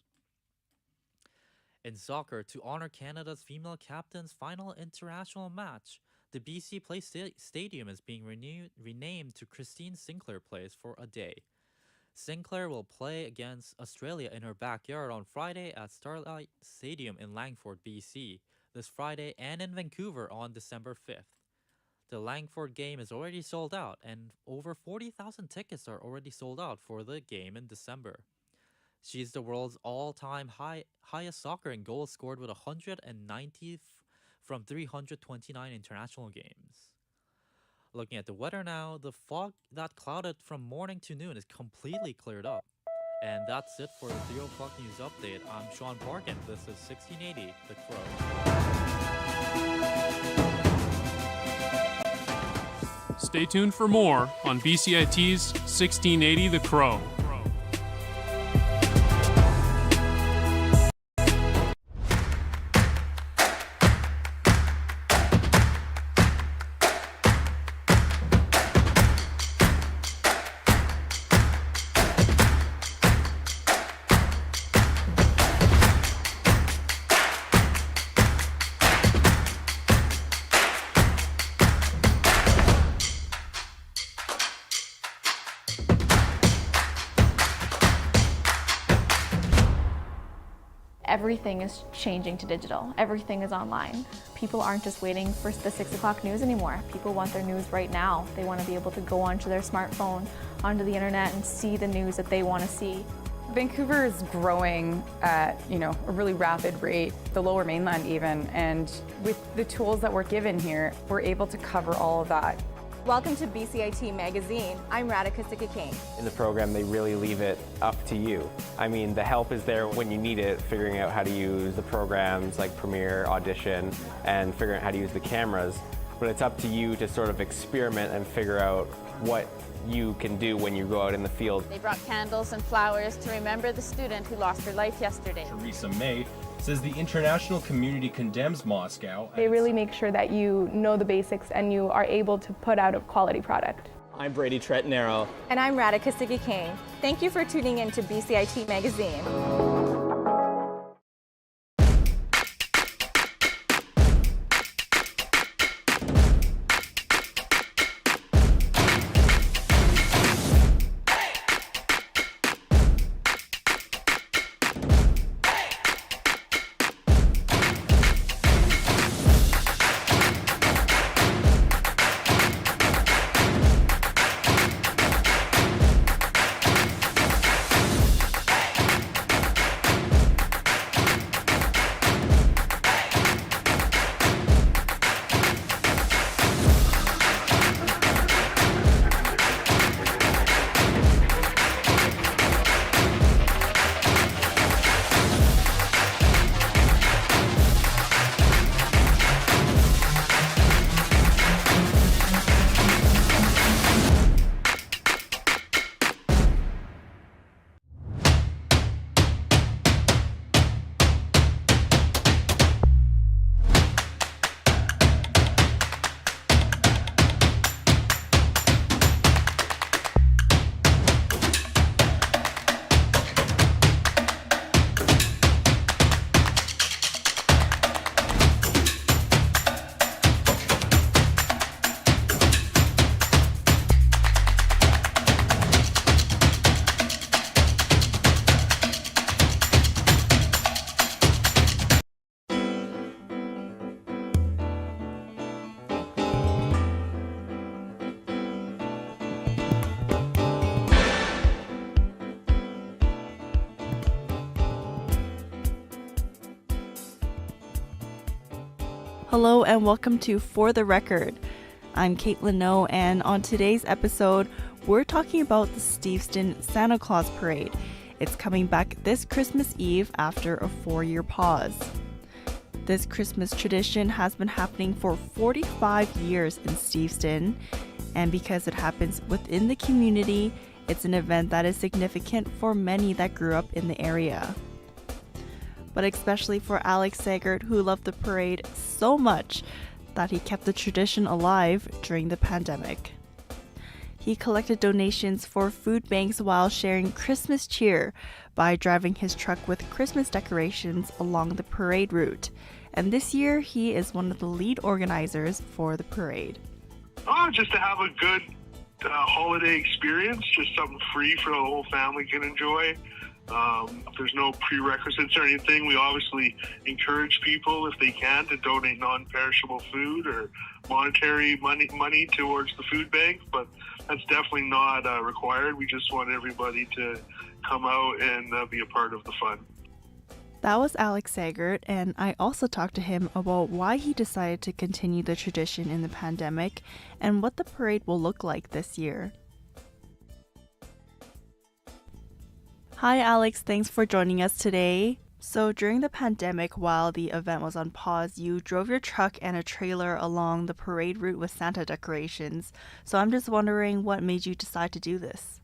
In soccer, to honor Canada's female captain's final international match, the BC Place Stadium is being renamed to Christine Sinclair Place for a day. Sinclair will play against Australia in her backyard on Friday at Starlight Stadium in Langford, BC, this Friday, and in Vancouver on December 5th. The Langford game is already sold out, and over 40,000 tickets are already sold out for the game in December. She's the world's all-time highest soccer in goals scored with 190 from 329 international games. Looking at the weather now, the fog that clouded from morning to noon is completely cleared up. And that's it for the 3 o'clock news update. I'm Sean Park, and this is 1680 The Crow. Stay tuned for more on BCIT's 1680 The Crow. Everything is changing to digital. Everything is online. People aren't just waiting for the 6 o'clock news anymore. People want their news right now. They want to be able to go onto their smartphone, onto the internet, and see the news that they want to see. Vancouver is growing at, a really rapid rate, the Lower Mainland even, and with the tools that we're given here, we're able to cover all of that. Welcome to BCIT Magazine. I'm Radhika Sikakane. In the program, they really leave it up to you. I mean, the help is there when you need it, figuring out how to use the programs like Premiere, Audition, and figuring out how to use the cameras. But it's up to you to sort of experiment and figure out what you can do when you go out in the field. They brought candles and flowers to remember the student who lost her life yesterday. Theresa May says the international community condemns Moscow. They really make sure that you know the basics and you are able to put out a quality product. I'm Brady Tretnero. And I'm Radhika Sikakane. Thank you for tuning in to BCIT Magazine. Hello and welcome to For the Record. I'm Caitlin No, and on today's episode, we're talking about the Steveston Santa Claus Parade. It's coming back this Christmas Eve after a 4-year pause. This Christmas tradition has been happening for 45 years in Steveston, and because it happens within the community, it's an event that is significant for many that grew up in the area. But especially for Alex Sagert, who loved the parade so much that he kept the tradition alive during the pandemic. He collected donations for food banks while sharing Christmas cheer by driving his truck with Christmas decorations along the parade route. And this year, he is one of the lead organizers for the parade. Just to have a good holiday experience, just something free for the whole family can enjoy. There's no prerequisites or anything. We obviously encourage people, if they can, to donate non-perishable food or monetary money towards the food bank, but that's definitely not required. We just want everybody to come out and be a part of the fun. That was Alex Sagert, and I also talked to him about why he decided to continue the tradition in the pandemic and what the parade will look like this year. Hi Alex, thanks for joining us today. So during the pandemic, while the event was on pause, you drove your truck and a trailer along the parade route with Santa decorations. So I'm just wondering what made you decide to do this?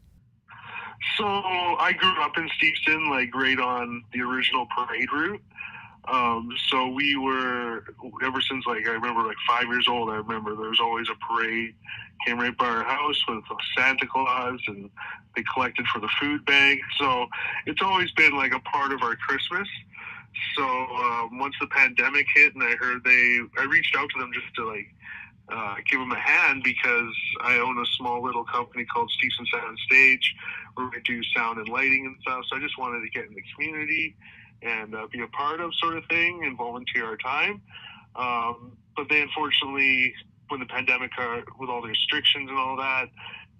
So I grew up in Steveston, like right on the original parade route. So we were, ever since I remember 5 years old, I remember there was always a parade, came right by our house with Santa Claus, and they collected for the food bank. So it's always been a part of our Christmas. So once the pandemic hit and I heard I reached out to them just to give them a hand, because I own a small little company called Steveston Sound and Stage where we do sound and lighting and stuff. So I just wanted to get in the community and be a part of, sort of thing, and volunteer our time. But they unfortunately, when the pandemic, with all the restrictions and all that,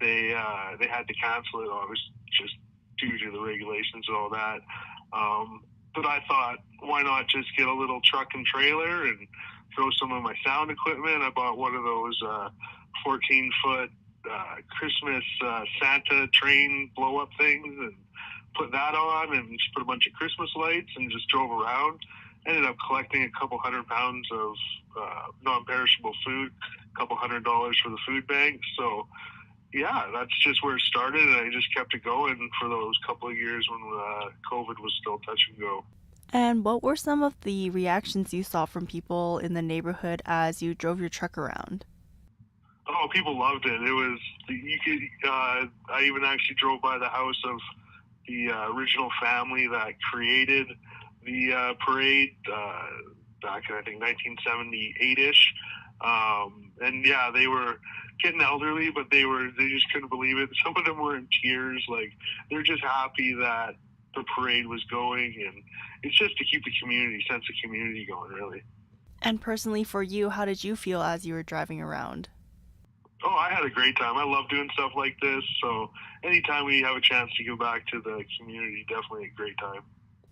they had to cancel it, obviously, just due to the regulations and all that. But I thought, why not just get a little truck and trailer and throw some of my sound equipment? I bought one of those 14-foot Christmas Santa train blow-up things and put that on and just put a bunch of Christmas lights and just drove around. Ended up collecting a couple 100 pounds of non-perishable food, a couple $100 for the food bank. So, yeah, that's just where it started, and I just kept it going for those couple of years when COVID was still touch and go. And what were some of the reactions you saw from people in the neighborhood as you drove your truck around? Oh, people loved it. It was, I even actually drove by the house of the original family that created the parade back in, I think, 1978-ish. And yeah, they were getting elderly, but they just couldn't believe it. Some of them were in tears. Like, they're just happy that the parade was going, and it's just to keep the sense of community going, really. And personally for you, how did you feel as you were driving around? Oh, I had a great time. I love doing stuff like this. So anytime we have a chance to go back to the community, definitely a great time.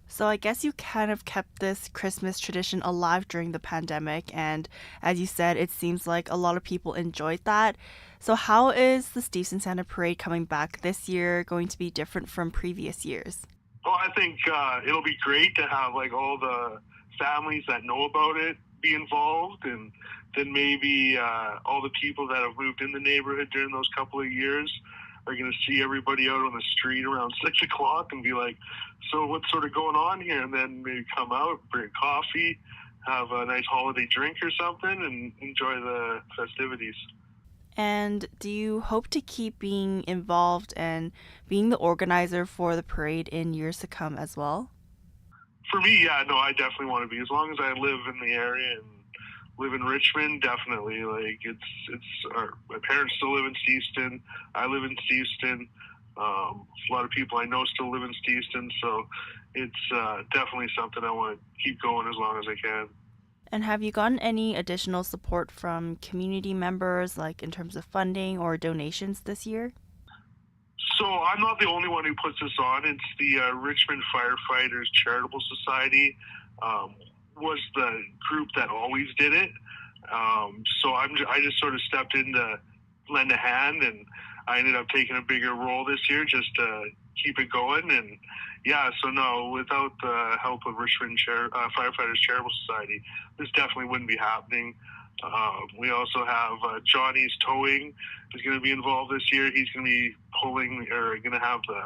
So I guess you kind of kept this Christmas tradition alive during the pandemic, and as you said, it seems like a lot of people enjoyed that. So how is the Steveston Santa Parade coming back this year going to be different from previous years? Well, I think it'll be great to have like all the families that know about it be involved, and then maybe all the people that have moved in the neighborhood during those couple of years are going to see everybody out on the street around 6 o'clock and be like, so what's sort of going on here? And then maybe come out, bring coffee, have a nice holiday drink or something, and enjoy the festivities. And do you hope to keep being involved and being the organizer for the parade in years to come as well? For me, yeah, no, I definitely want to be. As long as I live in the area and live in Richmond, definitely. Like, my parents still live in Steveston. I live in Steveston. A lot of people I know still live in Steveston, so it's definitely something I want to keep going as long as I can. And have you gotten any additional support from community members, like in terms of funding or donations this year? So I'm not the only one who puts this on. It's the Richmond Firefighters Charitable Society was the group that always did it. So I just sort of stepped in to lend a hand, and I ended up taking a bigger role this year just to keep it going. And yeah, so no, without the help of Richmond Firefighters Charitable Society, this definitely wouldn't be happening. We also have Johnny's Towing is going to be involved this year. He's going to be going to have the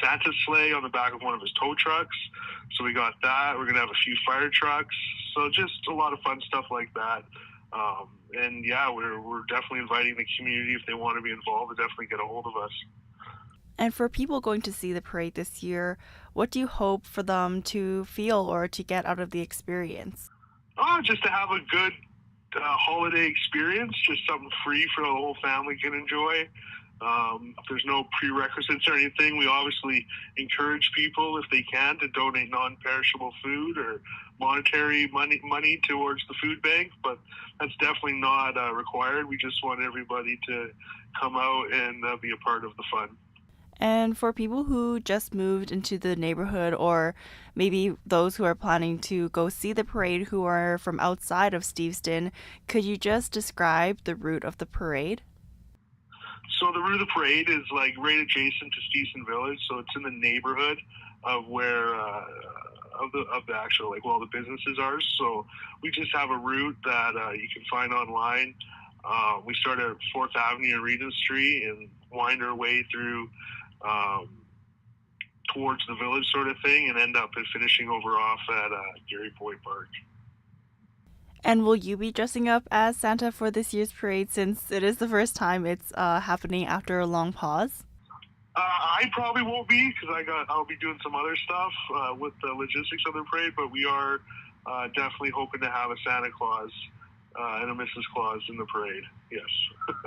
Santa sleigh on the back of one of his tow trucks. So we got that. We're going to have a few fire trucks. So just a lot of fun stuff like that. And yeah, we're definitely inviting the community, if they want to be involved, to definitely get a hold of us. And for people going to see the parade this year, what do you hope for them to feel or to get out of the experience? Just to have a good holiday experience, just something free for the whole family can enjoy. There's no prerequisites or anything. We obviously encourage people, if they can, to donate non-perishable food or monetary money towards the food bank, but that's definitely not required. We just want everybody to come out and be a part of the fun. And for people who just moved into the neighborhood, or maybe those who are planning to go see the parade who are from outside of Steveston, could you just describe the route of the parade? So the route of the parade is like right adjacent to Steveston Village, so it's in the neighborhood of where of the actual, like, well, the businesses are. So we just have a route that you can find online. We start at 4th Avenue and Regent Street and wind our way through towards the village, sort of thing, and end up finishing over off at Gary Point Park. And will you be dressing up as Santa for this year's parade, since it is the first time it's happening after a long pause? I probably won't be, because I'll be doing some other stuff with the logistics of the parade, but we are definitely hoping to have a Santa Claus and a Mrs. Claus in the parade. Yes.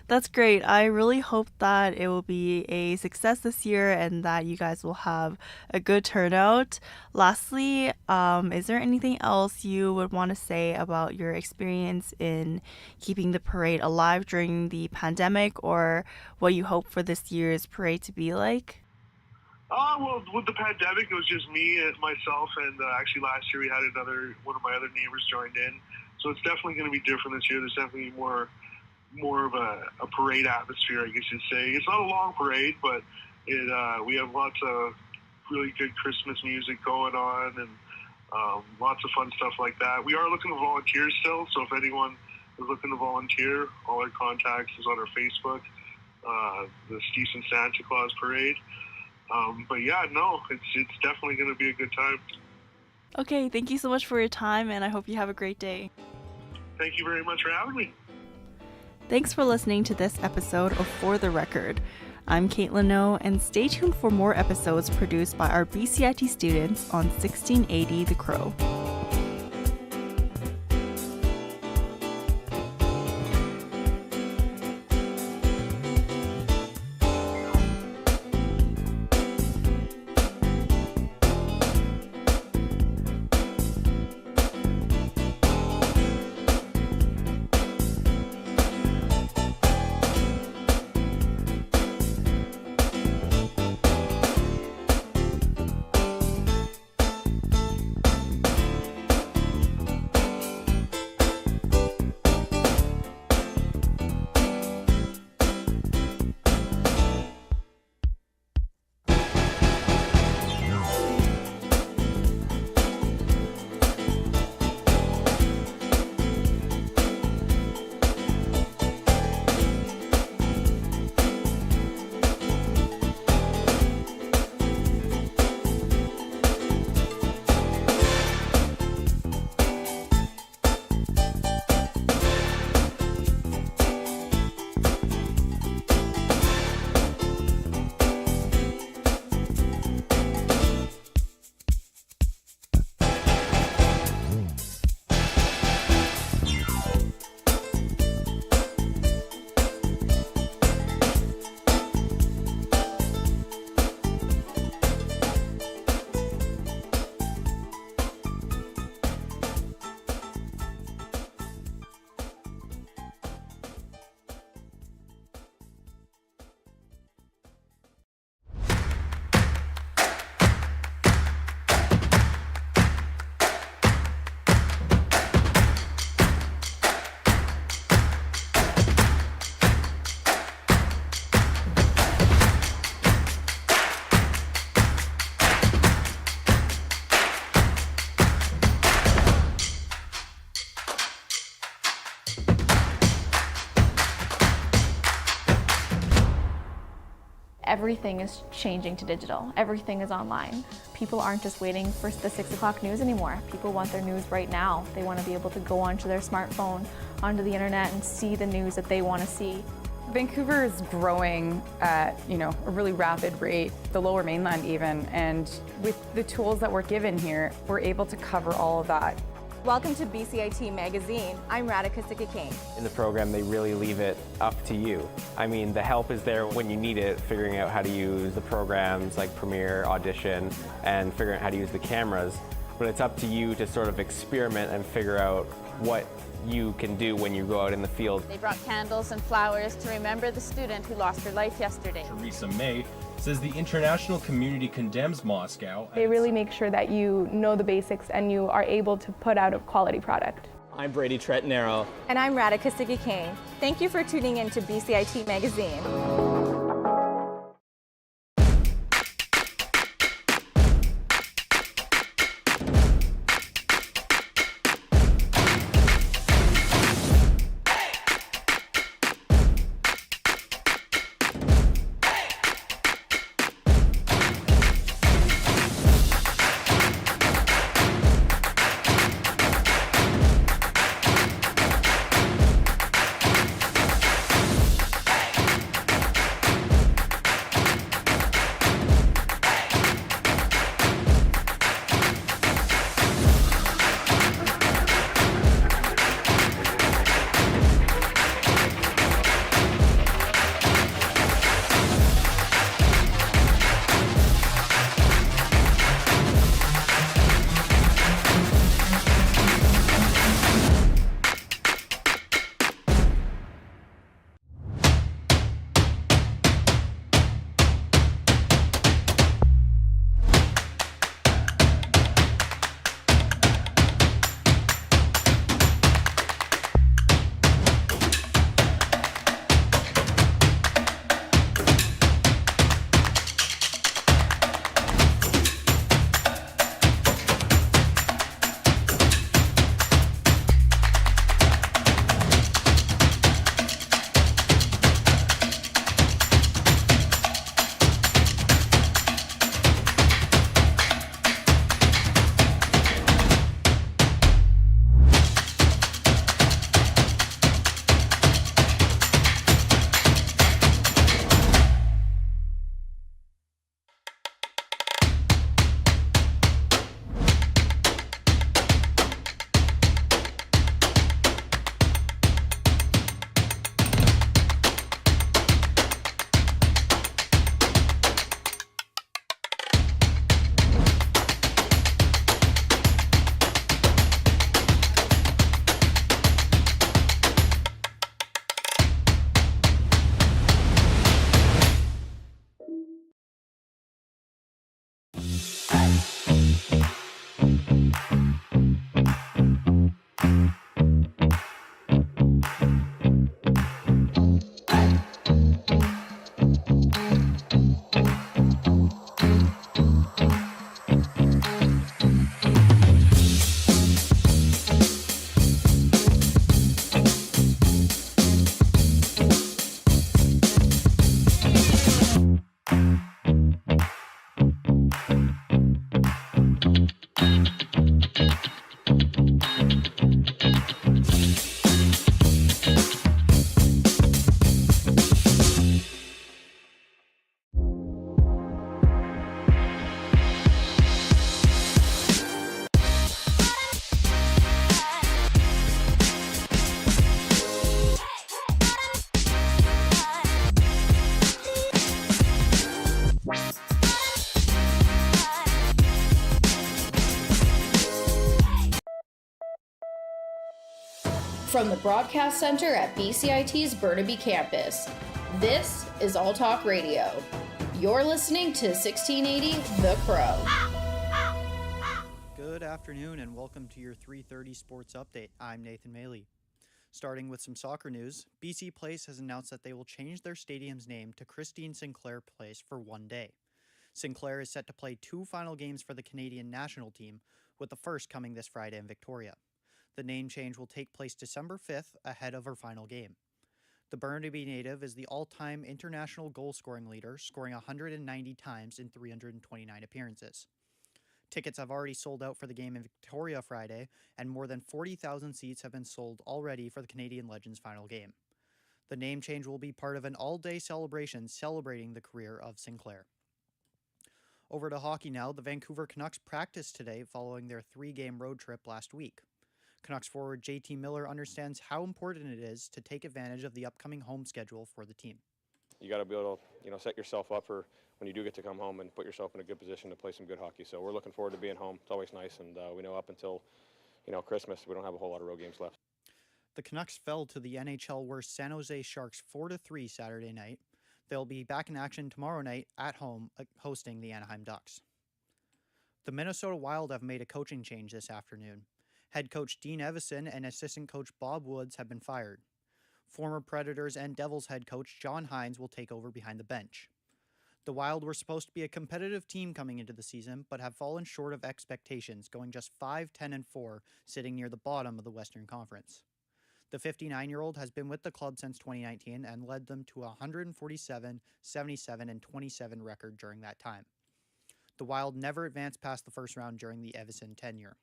That's great. I really hope that it will be a success this year and that you guys will have a good turnout. Lastly, is there anything else you would want to say about your experience in keeping the parade alive during the pandemic, or what you hope for this year's parade to be like? Well, with the pandemic, it was just me and myself, and actually last year we had one of my other neighbors joined in. So it's definitely going to be different this year. There's definitely more of a parade atmosphere, I guess you'd say. It's not a long parade, but we have lots of really good Christmas music going on, and lots of fun stuff like that. We are looking to volunteers still, so if anyone is looking to volunteer, all our contacts is on our Facebook, the Stevenson Santa Claus Parade. But yeah, no, it's definitely going to be a good time. Okay, thank you so much for your time, and I hope you have a great day. Thank you very much for having me. Thanks for listening to this episode of For the Record. I'm Caitlin O, and stay tuned for more episodes produced by our BCIT students on 1680 The Crow. Everything is changing to digital. Everything is online. People aren't just waiting for the 6 o'clock news anymore. People want their news right now. They want to be able to go onto their smartphone, onto the internet, and see the news that they want to see. Vancouver is growing at, a really rapid rate, the Lower Mainland even, and with the tools that we're given here, we're able to cover all of that. Welcome to BCIT Magazine. I'm Radhika Sikakane. In the program, they really leave it up to you. I mean, the help is there when you need it, figuring out how to use the programs like Premiere, Audition, and figuring out how to use the cameras. But it's up to you to sort of experiment and figure out what you can do when you go out in the field. They brought candles and flowers to remember the student who lost her life yesterday. Theresa May says the international community condemns Moscow. They really make sure that you know the basics and you are able to put out a quality product. I'm Brady Tretnero. And I'm Radhika Sikakane. Thank you for tuning in to BCIT Magazine. from the Broadcast Center at BCIT's Burnaby Campus. This is All Talk Radio. You're listening to 1680 The Crow. Good afternoon and welcome to your 3:30 Sports Update. I'm Nathan Maley. Starting with some soccer news, BC Place has announced that they will change their stadium's name to Christine Sinclair Place for one day. Sinclair is set to play 2 final games for the Canadian national team, with the first coming this Friday in Victoria. The name change will take place December 5th, ahead of her final game. The Burnaby native is the all-time international goal-scoring leader, scoring 190 times in 329 appearances. Tickets have already sold out for the game in Victoria Friday, and more than 40,000 seats have been sold already for the Canadian Legends' final game. The name change will be part of an all-day celebration celebrating the career of Sinclair. Over to hockey now, the Vancouver Canucks practiced today following their 3-game road trip last week. Canucks forward JT Miller understands how important it is to take advantage of the upcoming home schedule for the team. You got to be able to, set yourself up for when you do get to come home and put yourself in a good position to play some good hockey. So we're looking forward to being home. It's always nice, and we know up until, Christmas, we don't have a whole lot of road games left. The Canucks fell to the NHL worst San Jose Sharks 4-3 Saturday night. They'll be back in action tomorrow night at home, hosting the Anaheim Ducks. The Minnesota Wild have made a coaching change this afternoon. Head coach Dean Evison and assistant coach Bob Woods have been fired. Former Predators and Devils head coach John Hines will take over behind the bench. The Wild were supposed to be a competitive team coming into the season, but have fallen short of expectations, going just 5-10-4, sitting near the bottom of the Western Conference. The 59-year-old has been with the club since 2019 and led them to a 147, 77, and 27 record during that time. The Wild never advanced past the first round during the Evison tenure.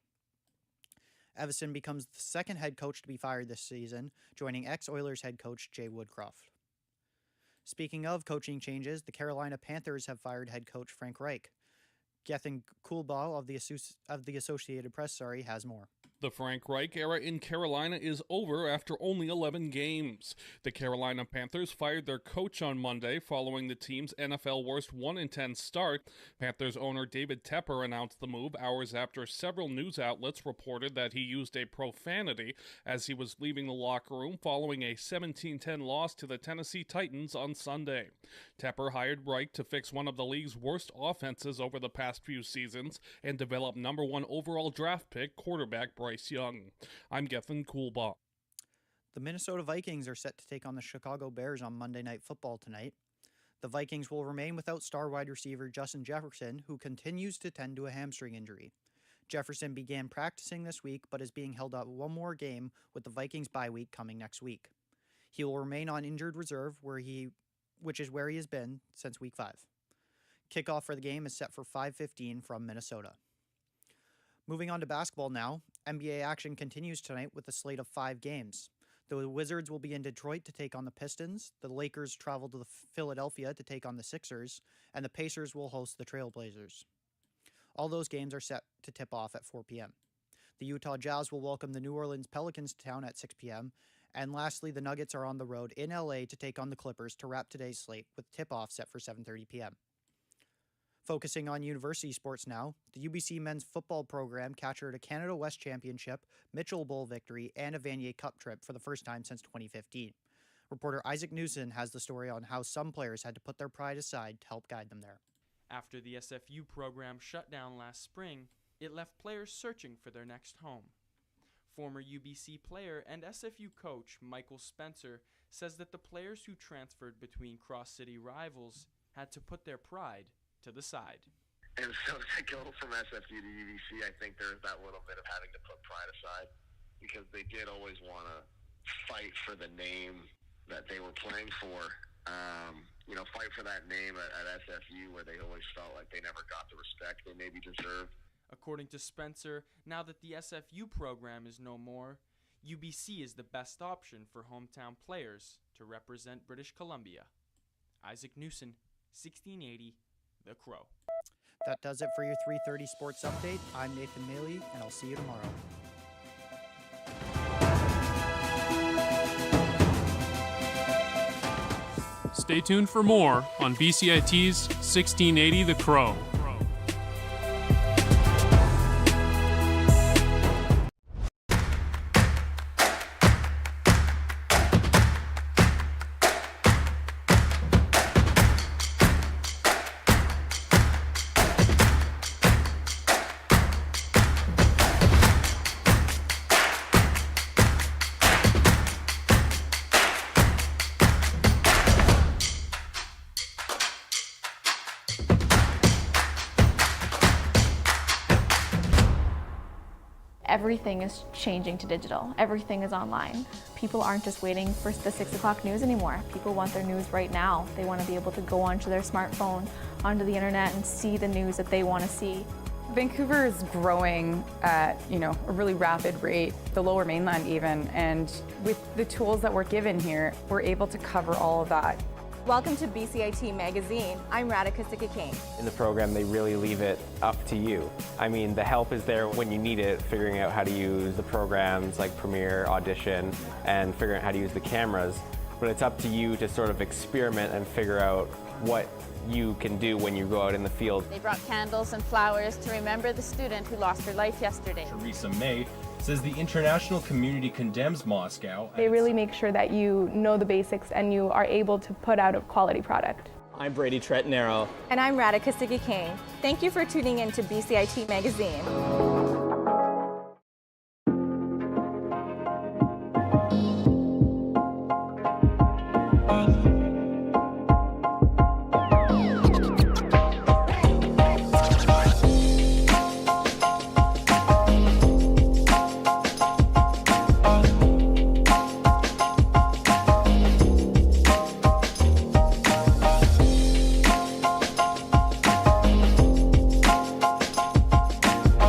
Evison becomes the second head coach to be fired this season, joining ex-Oilers head coach Jay Woodcroft. Speaking of coaching changes, the Carolina Panthers have fired head coach Frank Reich. Gethin Kulbaugh of the Associated Press has more. The Frank Reich era in Carolina is over after only 11 games. The Carolina Panthers fired their coach on Monday following the team's NFL worst 1-10 start. Panthers owner David Tepper announced the move hours after several news outlets reported that he used a profanity as he was leaving the locker room following a 17-10 loss to the Tennessee Titans on Sunday. Tepper hired Reich to fix one of the league's worst offenses over the past few seasons and develop number 1 overall draft pick quarterback Bryce Young. I'm Gethin Kulbaugh. The Minnesota Vikings are set to take on the Chicago Bears on Monday Night Football tonight. The Vikings will remain without star wide receiver Justin Jefferson, who continues to tend to a hamstring injury. Jefferson began practicing this week, but is being held out one more game with the Vikings bye week coming next week. He will remain on injured reserve, which is where he has been since week 5. Kickoff for the game is set for 5:15 from Minnesota. Moving on to basketball now, NBA action continues tonight with a slate of 5 games. The Wizards will be in Detroit to take on the Pistons, the Lakers travel to Philadelphia to take on the Sixers, and the Pacers will host the Trailblazers. All those games are set to tip off at 4 p.m. The Utah Jazz will welcome the New Orleans Pelicans to town at 6 p.m., and lastly, the Nuggets are on the road in LA to take on the Clippers to wrap today's slate with tip-off set for 7:30 p.m. Focusing on university sports now, the UBC men's football program captured a Canada West Championship, Mitchell Bowl victory, and a Vanier Cup trip for the first time since 2015. Reporter Isaac Newson has the story on how some players had to put their pride aside to help guide them there. After the SFU program shut down last spring, it left players searching for their next home. Former UBC player and SFU coach Michael Spencer says that the players who transferred between cross-city rivals had to put their pride to the side. And so to go from SFU to UBC, I think there's that little bit of having to put pride aside because they did always want to fight for the name that they were playing for. Fight for that name at SFU where they always felt like they never got the respect they maybe deserved. According to Spencer, now that the SFU program is no more, UBC is the best option for hometown players to represent British Columbia. Isaac Newson, 1680, The Crow. That does it for your 3:30 Sports Update. I'm Nathan Maley, and I'll see you tomorrow. Stay tuned for more on BCIT's 1680 The Crow. Everything is changing to digital. Everything is online. People aren't just waiting for the 6 o'clock news anymore. People want their news right now. They want to be able to go onto their smartphone, onto the internet, and see the news that they want to see. Vancouver is growing at, a really rapid rate, the Lower Mainland even, and with the tools that we're given here, we're able to cover all of that. Welcome to BCIT Magazine. I'm Radhika Sikki-King. In the program, they really leave it up to you. I mean, the help is there when you need it, figuring out how to use the programs like Premiere, Audition, and figuring out how to use the cameras. But it's up to you to sort of experiment and figure out what you can do when you go out in the field. They brought candles and flowers to remember the student who lost her life yesterday. Theresa May says the international community condemns Moscow. They really make sure that you know the basics and you are able to put out a quality product. I'm Brady Tretanero. And I'm Radhika Sikki-King. Thank you for tuning in to BCIT Magazine.